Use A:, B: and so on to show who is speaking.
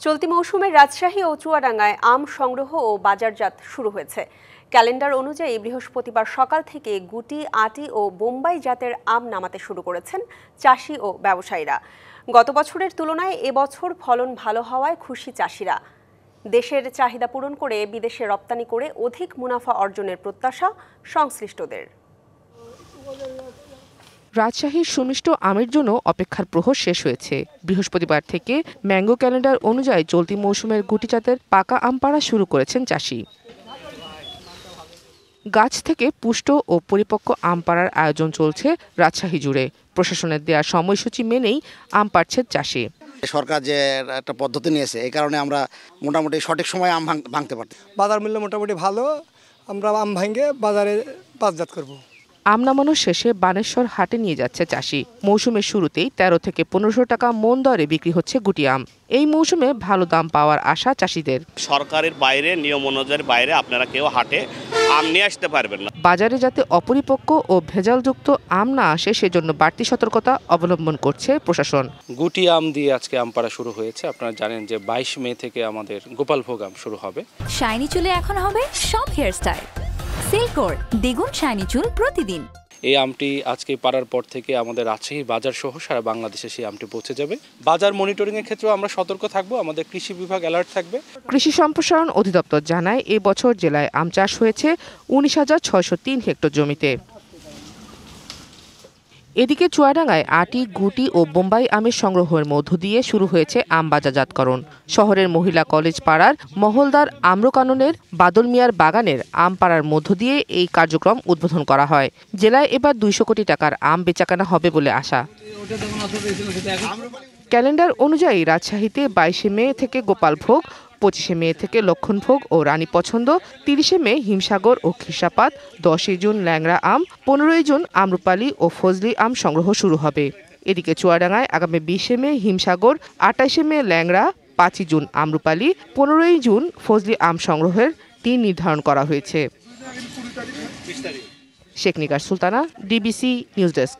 A: চলতি মৌসুমে রাজশাহী ও চুয়াডাঙ্গায় আম সংগ্রহ ও বাজারজাত শুরু হয়েছে। ক্যালেন্ডার অনুযায়ী বৃহস্পতিবার সকাল থেকে গুটি, আটি ও বোম্বাই জাতের আম নামাতে শুরু করেছেন চাষি ও ব্যবসায়ীরা। গত বছরের তুলনায় এবছর ফলন ভালো হওয়ায় খুশি চাষিরা। দেশের চাহিদা পূরণ করে বিদেশে রপ্তানি করে অধিক মুনাফা অর্জনের প্রত্যাশা সংশ্লিষ্টদের।
B: রাজশাহীর সুমিষ্ট আমের জন্য অপেক্ষার প্রহর শেষ হয়েছে। বৃহস্পতিবার থেকে ম্যাঙ্গো ক্যালেন্ডার অনুযায়ী চলতি মৌসুমের গুটি জাতের পাকা আম পাড়া শুরু করেছেন চাষি। গাছ থেকে পুষ্ট ও পরিপক্ক আম পাড়ার আয়োজন চলছে রাজশাহী জুড়ে। প্রশাসনের দেয়া সময়সূচি মেনেই আম পাড়ছেন চাষি।
C: সরকার যে একটা পদ্ধতি নিয়েছে, এই কারণে আমরা মোটামুটি সঠিক সময়ে আম ভাঙতে পারছি।
D: বাজার মূল্য মোটামুটি ভালো, আমরা আম ভাঙে বাজারে বাজারজাত করব।
B: আম নামানোর শেষে বানেশ্বর হাটে নিয়ে যাচ্ছে চাষি। মৌসুমের শুরুতেই ১৩ থেকে ১৫০০ টাকা মন দরে বিক্রি হচ্ছে গুটি আম। এই মৌসুমে ভালো দাম পাওয়ার আশা চাষিদের।
E: সরকারের বাইরে, নিয়ম অনুযায়ী বাইরে আপনারা কেউ হাটে আম নিয়ে আসতে পারবেন না।
B: বাজারে যাতে অপরিপক্ক ও ভেজালযুক্ত আম না আসে সেজন্য বাড়তি সতর্কতা অবলম্বন করছে প্রশাসন।
F: গুটি আম দিয়ে আজকে আম পাড়া শুরু হয়েছে। আপনারা জানেন যে ২২ মে থেকে আমাদের গোপালভোগ আম শুরু হবে।
G: শাইনি চুলে এখন হবে সব হেয়ারস্টাইল। সিল্কোর দ্বিগুণ শাইনি চুল প্রতিদিন।
F: এই আমটি আজকে পাড়ার পর থেকে আমাদের রাজশাহী বাজার সহ সারা বাংলাদেশে সেই আমটি পৌঁছে যাবে। বাজার মনিটরিং এর ক্ষেত্রেও আমরা সতর্ক থাকবো, আমাদের কৃষি বিভাগ অ্যালার্ট থাকবে।
B: কৃষি সম্প্রসারণ অধিদপ্তর জানায় এই বছর জেলায় আম চাষ হয়েছে ১৯,৬০৩ হেক্টর জমিতে। এদিকে চুয়াডাঙ্গায় আটি, গুটি ও বোম্বাই আমের সংগ্রহের মধ্য দিয়ে শুরু হয়েছে আম বাজারজাতকরণ। শহরের মহিলা কলেজ পাড়ার মহলদার আম্রকাননের বাদল মিয়ার বাগানের আম পাড়ার মধ্য দিয়ে এই কার্যক্রম উদ্বোধন করা হয়। জেলায় এবার ২০০ কোটি টাকার আম বেচাকেনা হবে বলে আশা। ক্যালেন্ডার অনুযায়ী রাজশাহীতে ২২শে মে থেকে গোপালভোগ, ২৫শে মে থেকে লক্ষণভোগ ও রানী পছন্দ, ৩০শে মে হিমসাগর ও খিসাপাত, ১০ই জুন ল্যাংড়া আম, ১৫ই জুন আম্রপালি ও ফজলি আম সংগ্রহ শুরু হবে। এদিকে চুয়াডাঙ্গায় আগামী ২০শে মে হিমসাগর, ২৮শে মে ল্যাংড়া, ৫ই জুন আম্রপালি, ১৫ই জুন ফজলি আম সংগ্রহের দিন নির্ধারণ করা হয়েছে। Sheikh Nigar Sultana, DBC news desk.